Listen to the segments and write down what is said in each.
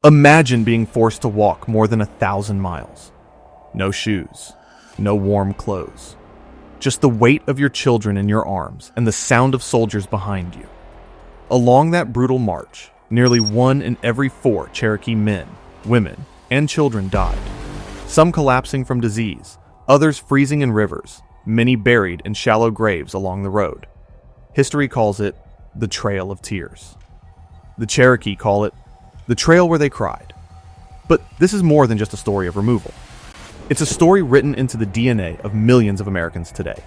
Imagine being forced to walk more than 1,000 miles. No shoes, no warm clothes. Just the weight of your children in your arms and the sound of soldiers behind you. Along that brutal march, nearly 1 in every 4 Cherokee men, women, and children died. Some collapsing from disease, others freezing in rivers, many buried in shallow graves along the road. History calls it the Trail of Tears. The Cherokee call it the trail where they cried. But this is more than just a story of removal. It's a story written into the DNA of millions of Americans today.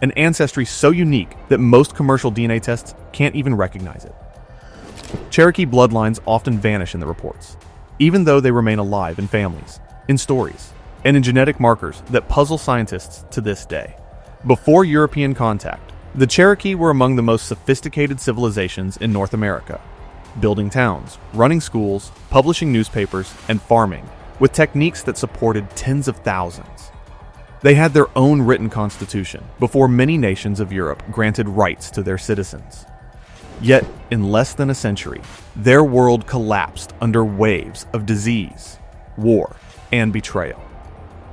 An ancestry so unique that most commercial DNA tests can't even recognize it. Cherokee bloodlines often vanish in the reports, even though they remain alive in families, in stories, and in genetic markers that puzzle scientists to this day. Before European contact, the Cherokee were among the most sophisticated civilizations in North America, building towns, running schools, publishing newspapers, and farming, with techniques that supported tens of thousands. They had their own written constitution before many nations of Europe granted rights to their citizens. Yet, in less than a century, their world collapsed under waves of disease, war, and betrayal.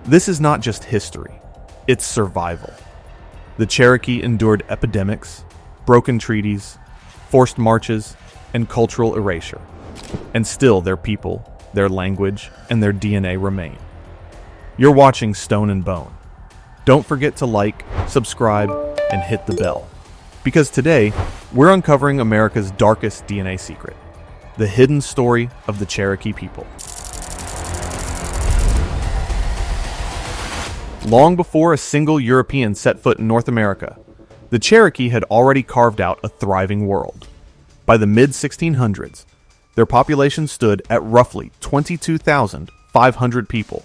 This is not just history, it's survival. The Cherokee endured epidemics, broken treaties, forced marches, and cultural erasure. And still their people, their language, and their DNA remain. You're watching Stone and Bone. Don't forget to like, subscribe, and hit the bell. Because today, we're uncovering America's darkest DNA secret, the hidden story of the Cherokee people. Long before a single European set foot in North America, the Cherokee had already carved out a thriving world. By the mid-1600s, their population stood at roughly 22,500 people,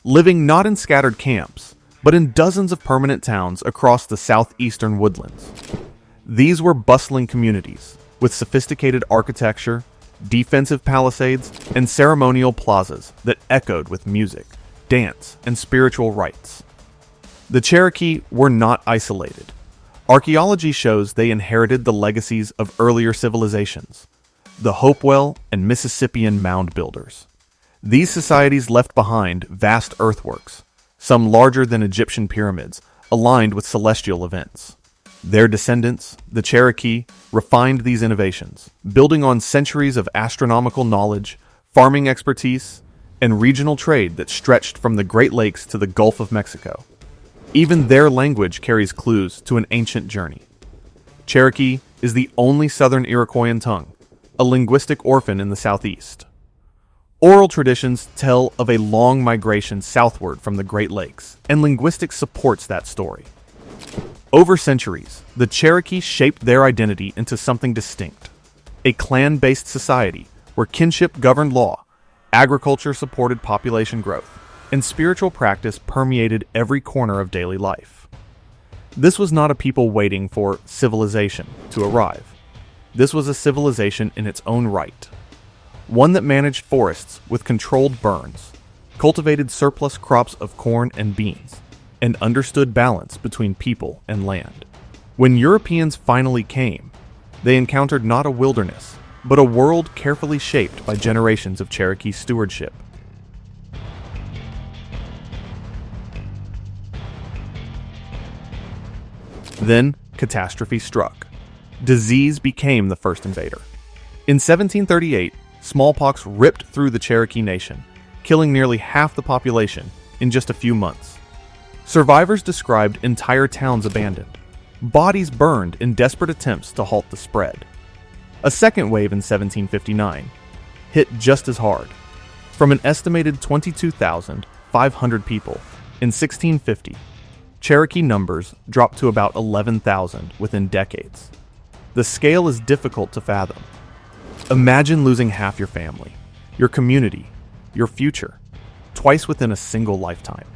living not in scattered camps, but in dozens of permanent towns across the southeastern woodlands. These were bustling communities with sophisticated architecture, defensive palisades, and ceremonial plazas that echoed with music, dance, and spiritual rites. The Cherokee were not isolated. Archaeology shows they inherited the legacies of earlier civilizations, the Hopewell and Mississippian mound builders. These societies left behind vast earthworks, some larger than Egyptian pyramids, aligned with celestial events. Their descendants, the Cherokee, refined these innovations, building on centuries of astronomical knowledge, farming expertise, and regional trade that stretched from the Great Lakes to the Gulf of Mexico. Even their language carries clues to an ancient journey. Cherokee is the only southern Iroquoian tongue, a linguistic orphan in the southeast. Oral traditions tell of a long migration southward from the Great Lakes, and linguistics supports that story. Over centuries, the Cherokee shaped their identity into something distinct, a clan-based society where kinship governed law, agriculture supported population growth, and spiritual practice permeated every corner of daily life. This was not a people waiting for civilization to arrive. This was a civilization in its own right. One that managed forests with controlled burns, cultivated surplus crops of corn and beans, and understood balance between people and land. When Europeans finally came, they encountered not a wilderness, but a world carefully shaped by generations of Cherokee stewardship. Then, catastrophe struck. Disease became the first invader. In 1738, smallpox ripped through the Cherokee Nation, killing nearly half the population in just a few months. Survivors described entire towns abandoned, bodies burned in desperate attempts to halt the spread. A second wave in 1759 hit just as hard. From an estimated 22,500 people in 1650, Cherokee numbers dropped to about 11,000 within decades. The scale is difficult to fathom. Imagine losing half your family, your community, your future, twice within a single lifetime.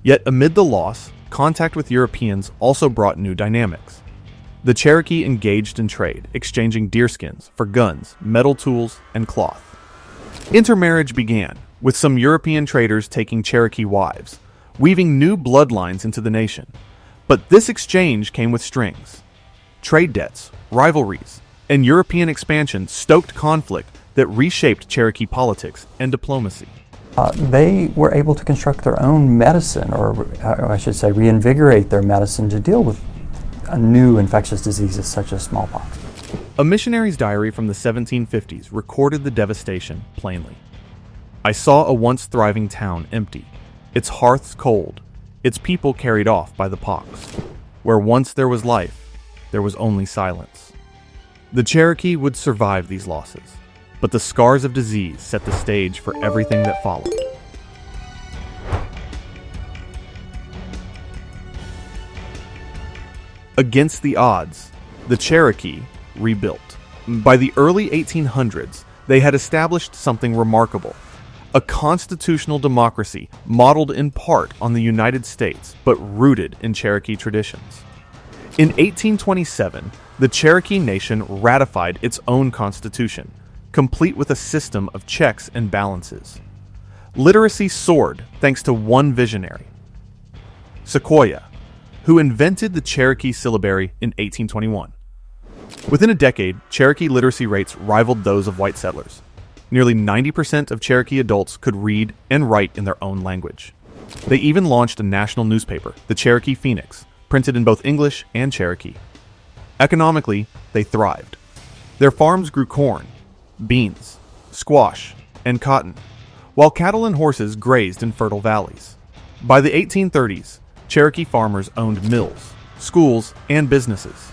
Yet amid the loss, contact with Europeans also brought new dynamics. The Cherokee engaged in trade, exchanging deerskins for guns, metal tools, and cloth. Intermarriage began, with some European traders taking Cherokee wives, weaving new bloodlines into the nation. But this exchange came with strings. Trade debts, rivalries, and European expansion stoked conflict that reshaped Cherokee politics and diplomacy. They were able to construct their own medicine, or I should say reinvigorate their medicine to deal with new infectious diseases such as smallpox. A missionary's diary from the 1750s recorded the devastation plainly. I saw a once thriving town empty, its hearths cold, its people carried off by the pox. Where once there was life, there was only silence. The Cherokee would survive these losses, but the scars of disease set the stage for everything that followed. Against the odds, the Cherokee rebuilt. By the early 1800s, they had established something remarkable: a constitutional democracy modeled in part on the United States, but rooted in Cherokee traditions. In 1827, the Cherokee Nation ratified its own constitution, complete with a system of checks and balances. Literacy soared thanks to one visionary, Sequoyah, who invented the Cherokee syllabary in 1821. Within a decade, Cherokee literacy rates rivaled those of white settlers. Nearly 90% of Cherokee adults could read and write in their own language. They even launched a national newspaper, the Cherokee Phoenix, printed in both English and Cherokee. Economically, they thrived. Their farms grew corn, beans, squash, and cotton, while cattle and horses grazed in fertile valleys. By the 1830s, Cherokee farmers owned mills, schools, and businesses.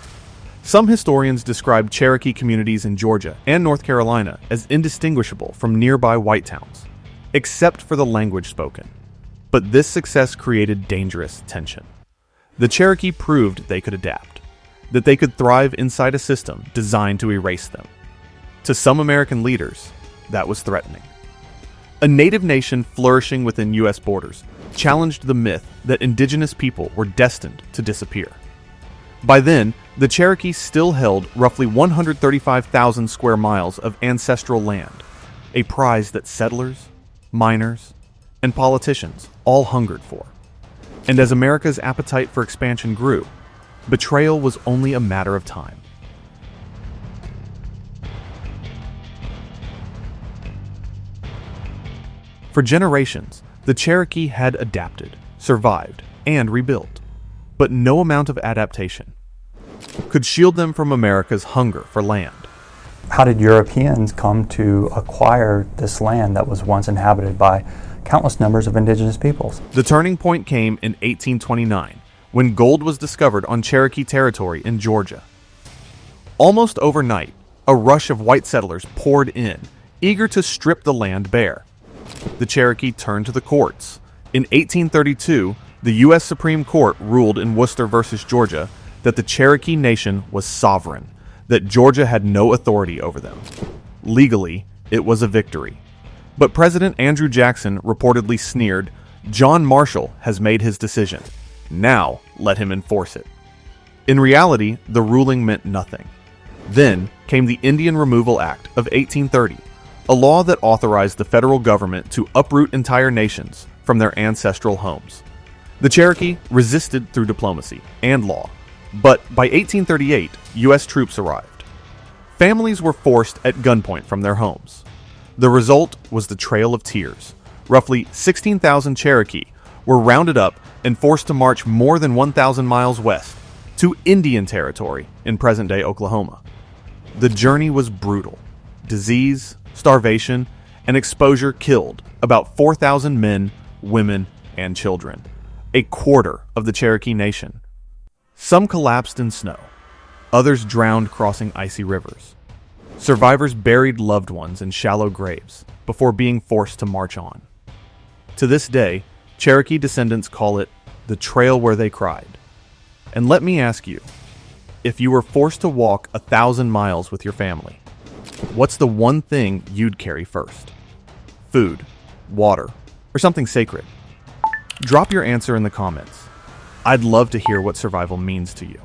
Some historians describe Cherokee communities in Georgia and North Carolina as indistinguishable from nearby white towns, except for the language spoken. But this success created dangerous tension. The Cherokee proved they could adapt, that they could thrive inside a system designed to erase them. To some American leaders, that was threatening. A native nation flourishing within U.S. borders challenged the myth that indigenous people were destined to disappear. By then, the Cherokee still held roughly 135,000 square miles of ancestral land, a prize that settlers, miners, and politicians all hungered for. And as America's appetite for expansion grew, betrayal was only a matter of time. For generations, the Cherokee had adapted, survived, and rebuilt. But no amount of adaptation could shield them from America's hunger for land. How did Europeans come to acquire this land that was once inhabited by countless numbers of indigenous peoples? The turning point came in 1829, when gold was discovered on Cherokee territory in Georgia. Almost overnight, a rush of white settlers poured in, eager to strip the land bare. The Cherokee turned to the courts. In 1832, the U.S. Supreme Court ruled in Worcester versus Georgia that the Cherokee Nation was sovereign, that Georgia had no authority over them. Legally, it was a victory. But President Andrew Jackson reportedly sneered, "John Marshall has made his decision. Now let him enforce it." In reality, the ruling meant nothing. Then came the Indian Removal Act of 1830, a law that authorized the federal government to uproot entire nations from their ancestral homes. The Cherokee resisted through diplomacy and law, but by 1838, U.S. troops arrived. Families were forced at gunpoint from their homes. The result was the Trail of Tears. Roughly 16,000 Cherokee were rounded up and forced to march more than 1,000 miles west to Indian Territory in present-day Oklahoma. The journey was brutal. Disease, starvation, and exposure killed about 4,000 men, women, and children, a quarter of the Cherokee Nation. Some collapsed in snow. Others drowned crossing icy rivers. Survivors buried loved ones in shallow graves before being forced to march on. To this day, Cherokee descendants call it the trail where they cried. And let me ask you, if you were forced to walk 1,000 miles with your family, what's the one thing you'd carry first? Food, water, or something sacred? Drop your answer in the comments. I'd love to hear what survival means to you.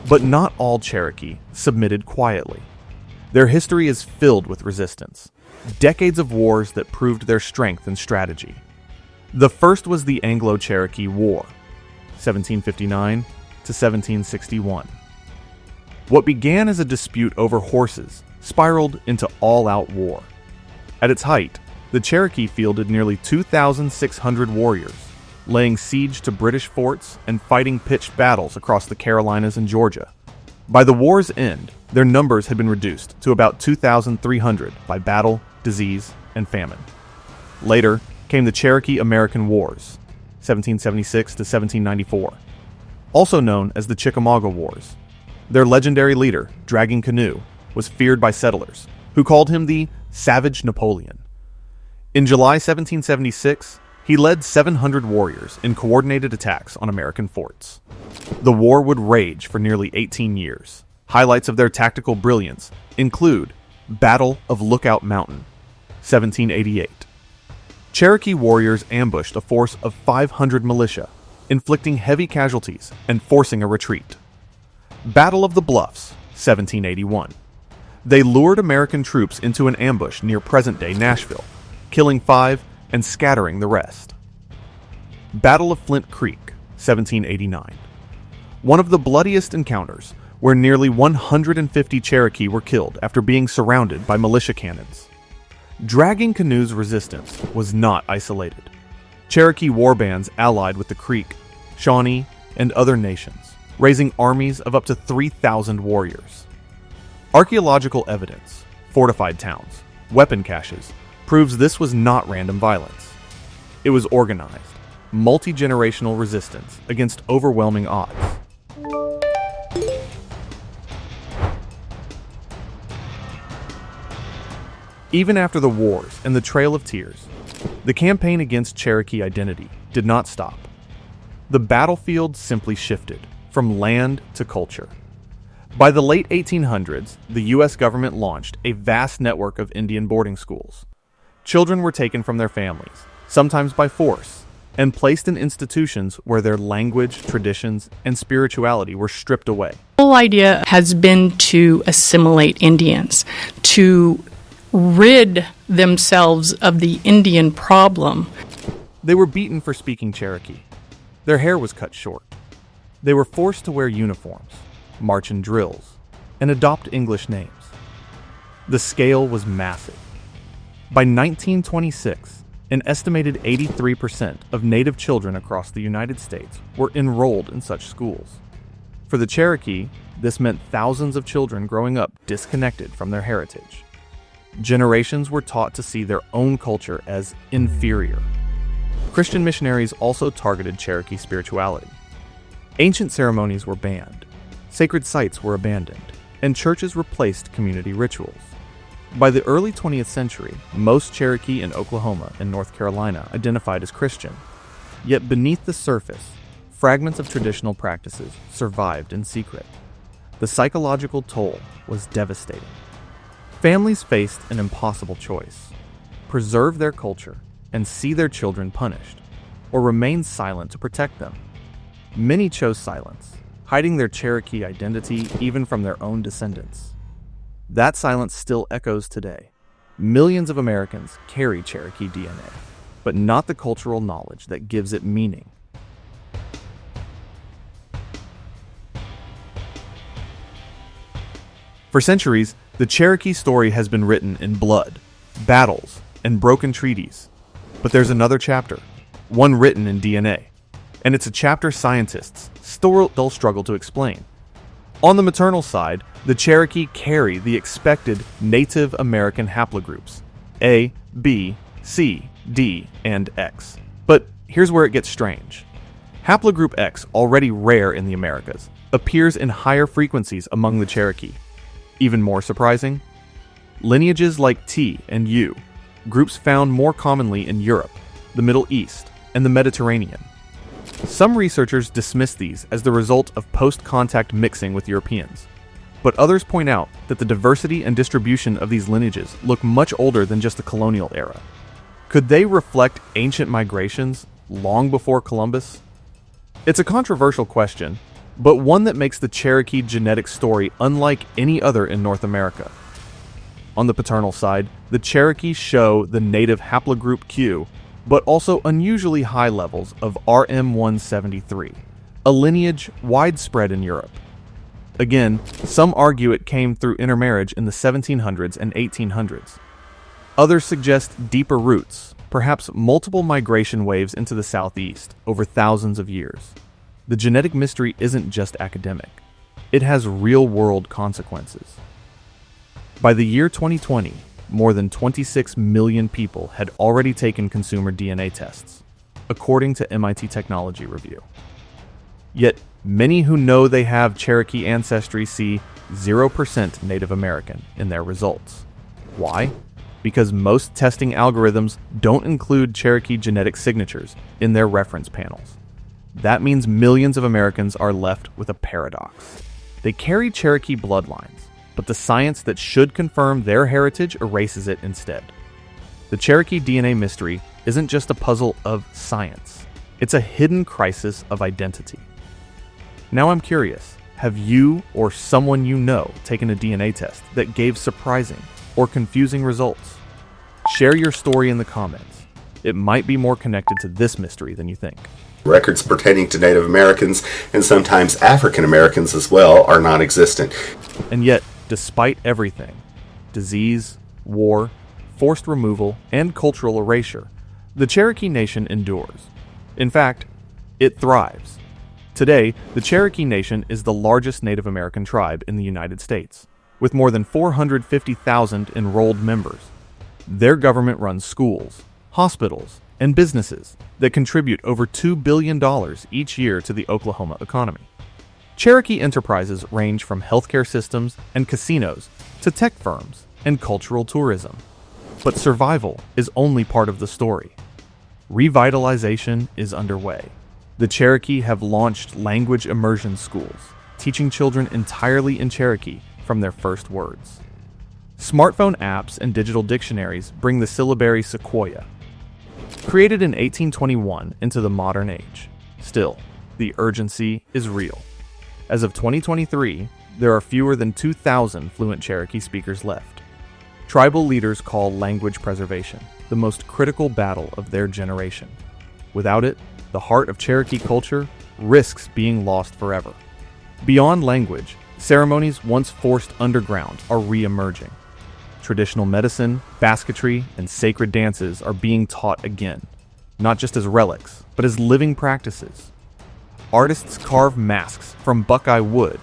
But not all Cherokee submitted quietly. Their history is filled with resistance, decades of wars that proved their strength and strategy. The first was the Anglo-Cherokee War, 1759 to 1761. What began as a dispute over horses spiraled into all-out war. At its height, the Cherokee fielded nearly 2,600 warriors, laying siege to British forts and fighting pitched battles across the Carolinas and Georgia. By the war's end, their numbers had been reduced to about 2,300 by battle, disease, and famine. Later came the Cherokee-American Wars, 1776 to 1794, also known as the Chickamauga Wars. Their legendary leader, Dragging Canoe, was feared by settlers, who called him the Savage Napoleon. In July 1776, he led 700 warriors in coordinated attacks on American forts. The war would rage for nearly 18 years. Highlights of their tactical brilliance include Battle of Lookout Mountain, 1788. Cherokee warriors ambushed a force of 500 militia, inflicting heavy casualties and forcing a retreat. Battle of the Bluffs, 1781. They lured American troops into an ambush near present-day Nashville, killing 5 and scattering the rest. Battle of Flint Creek, 1789. One of the bloodiest encounters, where nearly 150 Cherokee were killed after being surrounded by militia cannons. Dragging Canoe's resistance was not isolated. Cherokee warbands allied with the Creek, Shawnee, and other nations, raising armies of up to 3,000 warriors. Archaeological evidence, fortified towns, weapon caches, proves this was not random violence. It was organized, multi-generational resistance against overwhelming odds. Even after the wars and the Trail of Tears, the campaign against Cherokee identity did not stop. The battlefield simply shifted from land to culture. By the late 1800s, the U.S. government launched a vast network of Indian boarding schools. Children were taken from their families, sometimes by force, and placed in institutions where their language, traditions, and spirituality were stripped away. The whole idea has been to assimilate Indians, to rid themselves of the Indian problem. They were beaten for speaking Cherokee. Their hair was cut short. They were forced to wear uniforms, march in drills, and adopt English names. The scale was massive. By 1926, an estimated 83% of Native children across the United States were enrolled in such schools. For the Cherokee, this meant thousands of children growing up disconnected from their heritage. Generations were taught to see their own culture as inferior. Christian missionaries also targeted Cherokee spirituality. Ancient ceremonies were banned, sacred sites were abandoned, and churches replaced community rituals. By the early 20th century, most Cherokee in Oklahoma and North Carolina identified as Christian. Yet beneath the surface, fragments of traditional practices survived in secret. The psychological toll was devastating. Families faced an impossible choice: preserve their culture and see their children punished, or remain silent to protect them. Many chose silence, hiding their Cherokee identity even from their own descendants. That silence still echoes today. Millions of Americans carry Cherokee DNA, but not the cultural knowledge that gives it meaning. For centuries, the Cherokee story has been written in blood, battles, and broken treaties. But there's another chapter, one written in DNA. And it's a chapter scientists still struggle to explain. On the maternal side, the Cherokee carry the expected Native American haplogroups, A, B, C, D, and X. But here's where it gets strange. Haplogroup X, already rare in the Americas, appears in higher frequencies among the Cherokee. Even more surprising, lineages like T and U, groups found more commonly in Europe, the Middle East, and the Mediterranean. Some researchers dismiss these as the result of post-contact mixing with Europeans, but others point out that the diversity and distribution of these lineages look much older than just the colonial era. Could they reflect ancient migrations long before Columbus? It's a controversial question, but one that makes the Cherokee genetic story unlike any other in North America. On the paternal side, the Cherokee show the native haplogroup Q, but also unusually high levels of RM173, a lineage widespread in Europe. Again, some argue it came through intermarriage in the 1700s and 1800s. Others suggest deeper roots, perhaps multiple migration waves into the southeast over thousands of years. The genetic mystery isn't just academic. It has real-world consequences. By the year 2020, more than 26 million people had already taken consumer DNA tests, according to MIT Technology Review. Yet, many who know they have Cherokee ancestry see 0% Native American in their results. Why? Because most testing algorithms don't include Cherokee genetic signatures in their reference panels. That means millions of Americans are left with a paradox. They carry Cherokee bloodlines, but the science that should confirm their heritage erases it instead. The Cherokee DNA mystery isn't just a puzzle of science. It's a hidden crisis of identity. Now I'm curious, have you or someone you know taken a DNA test that gave surprising or confusing results? Share your story in the comments. It might be more connected to this mystery than you think. Records pertaining to Native Americans and sometimes African Americans as well are non-existent. And yet, despite everything, disease, war, forced removal, and cultural erasure, the Cherokee Nation endures. In fact, it thrives. Today, the Cherokee Nation is the largest Native American tribe in the United States, with more than 450,000 enrolled members. Their government runs schools, hospitals, and businesses that contribute over $2 billion each year to the Oklahoma economy. Cherokee enterprises range from healthcare systems and casinos to tech firms and cultural tourism. But survival is only part of the story. Revitalization is underway. The Cherokee have launched language immersion schools, teaching children entirely in Cherokee from their first words. Smartphone apps and digital dictionaries bring the syllabary Sequoia, created in 1821, into the modern age. Still, the urgency is real. As of 2023, there are fewer than 2,000 fluent Cherokee speakers left. Tribal leaders call language preservation the most critical battle of their generation. Without it, the heart of Cherokee culture risks being lost forever. Beyond language, ceremonies once forced underground are re-emerging. Traditional medicine, basketry, and sacred dances are being taught again, not just as relics, but as living practices. Artists carve masks from buckeye wood.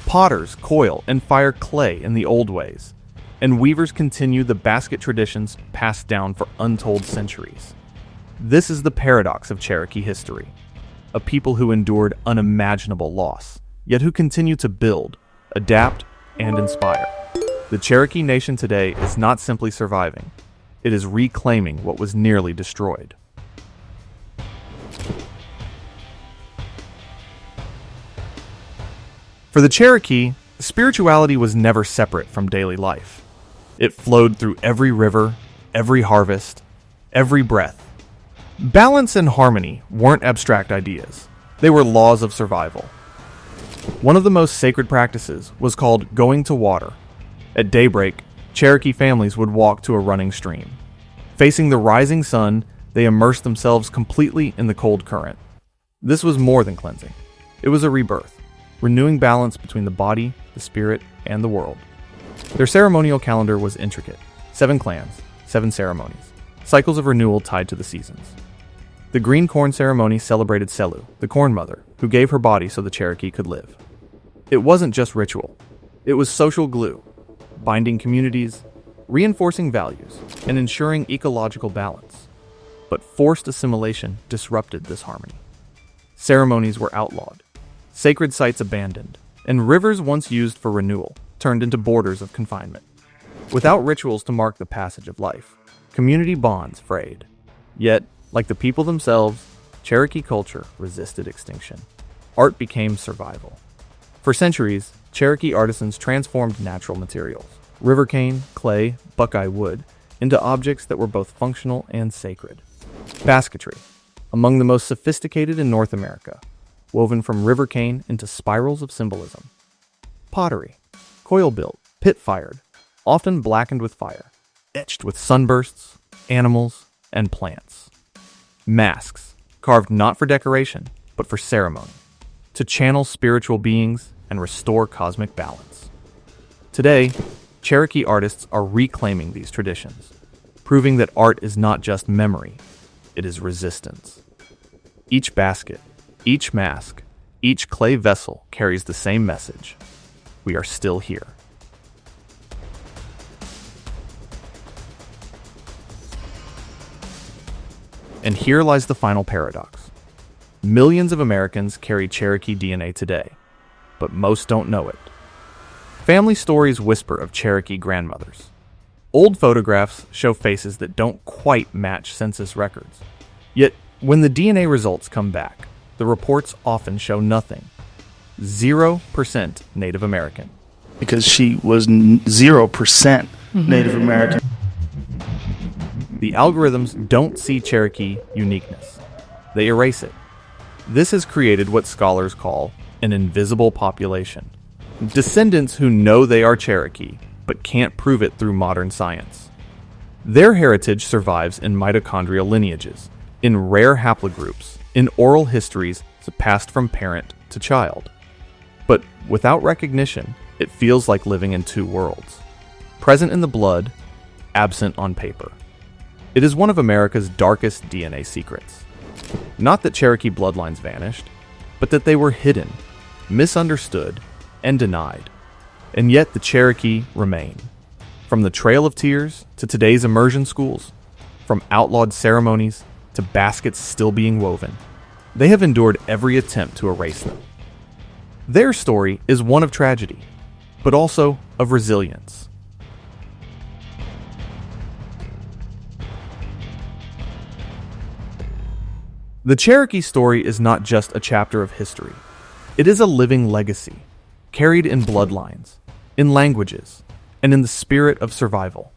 Potters coil and fire clay in the old ways. And weavers continue the basket traditions passed down for untold centuries. This is the paradox of Cherokee history. A people who endured unimaginable loss, yet who continue to build, adapt, and inspire. The Cherokee Nation today is not simply surviving. It is reclaiming what was nearly destroyed. For the Cherokee, spirituality was never separate from daily life. It flowed through every river, every harvest, every breath. Balance and harmony weren't abstract ideas. They were laws of survival. One of the most sacred practices was called going to water. At daybreak, Cherokee families would walk to a running stream. Facing the rising sun, they immersed themselves completely in the cold current. This was more than cleansing. It was a rebirth, renewing balance between the body, the spirit, and the world. Their ceremonial calendar was intricate. 7 clans, 7 ceremonies, cycles of renewal tied to the seasons. The green corn ceremony celebrated Selu, the corn mother, who gave her body so the Cherokee could live. It wasn't just ritual. It was social glue, binding communities, reinforcing values, and ensuring ecological balance. But forced assimilation disrupted this harmony. Ceremonies were outlawed, sacred sites abandoned, and rivers once used for renewal turned into borders of confinement. Without rituals to mark the passage of life, community bonds frayed. Yet, like the people themselves, Cherokee culture resisted extinction. Art became survival. For centuries, Cherokee artisans transformed natural materials, river cane, clay, buckeye wood, into objects that were both functional and sacred. Basketry, among the most sophisticated in North America, woven from river cane into spirals of symbolism. Pottery, coil-built, pit-fired, often blackened with fire, etched with sunbursts, animals, and plants. Masks, carved not for decoration, but for ceremony, to channel spiritual beings and restore cosmic balance. Today, Cherokee artists are reclaiming these traditions, proving that art is not just memory, it is resistance. Each basket, each mask, each clay vessel carries the same message. We are still here. And here lies the final paradox. Millions of Americans carry Cherokee DNA today, but most don't know it. Family stories whisper of Cherokee grandmothers. Old photographs show faces that don't quite match census records. Yet, when the DNA results come back, the reports often show nothing. 0% Native American. Because she was 0% Native American. The algorithms don't see Cherokee uniqueness. They erase it. This has created what scholars call an invisible population. Descendants who know they are Cherokee, but can't prove it through modern science. Their heritage survives in mitochondrial lineages, in rare haplogroups, in oral histories passed from parent to child. But without recognition, it feels like living in two worlds. Present in the blood, absent on paper. It is one of America's darkest DNA secrets. Not that Cherokee bloodlines vanished, but that they were hidden, misunderstood, and denied. And yet the Cherokee remain. From the Trail of Tears to today's immersion schools, from outlawed ceremonies to baskets still being woven, they have endured every attempt to erase them. Their story is one of tragedy, but also of resilience. The Cherokee story is not just a chapter of history. It is a living legacy, carried in bloodlines, in languages, and in the spirit of survival.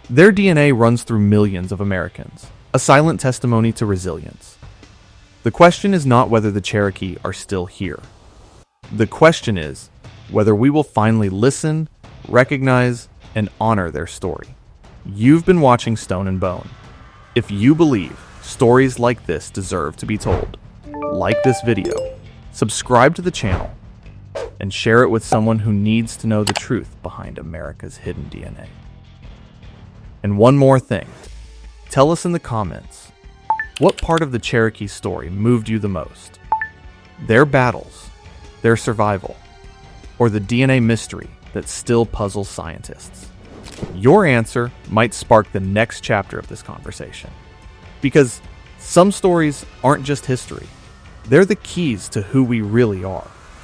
Their DNA runs through millions of Americans, a silent testimony to resilience. The question is not whether the Cherokee are still here. The question is whether we will finally listen, recognize, and honor their story. You've been watching Stone and Bone. If you believe stories like this deserve to be told, like this video, subscribe to the channel, and share it with someone who needs to know the truth behind America's hidden DNA. And one more thing. Tell us in the comments, what part of the Cherokee story moved you the most? Their battles, their survival, or the DNA mystery that still puzzles scientists? Your answer might spark the next chapter of this conversation. Because some stories aren't just history. They're the keys to who we really are.